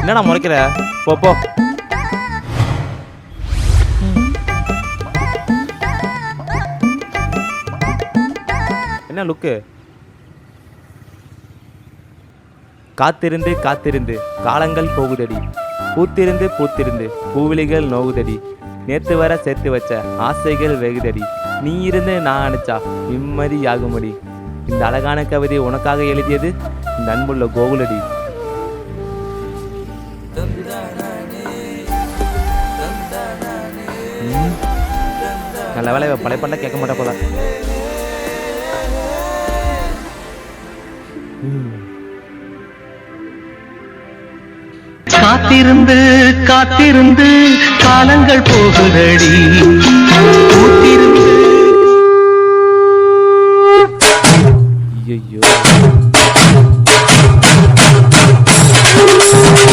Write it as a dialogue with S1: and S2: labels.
S1: என்னடா முறைக்கிற? போ போ. என்ன லுக்கு? காத்திருந்து காத்திருந்து காலங்கள் போகுதடி, பூத்திருந்து பூத்திருந்து பூவிலிகள் நோகுதடி, நேத்து வர சேர்த்து வச்ச ஆசைகள் வெகுதடி, நீ இருந்து நான் அனுச்சா நிம்மதி யாகுமடி. இந்த அழகான கவிதை உனக்காக எழுதியது இந்த அன்புள்ள கோகுலடி. நல்ல வேலை பழைய பண்ண கேட்க மாட்டா போல.
S2: காத்திருந்து காத்திருந்து காலங்கள் போகுதடி,
S1: ஐயோ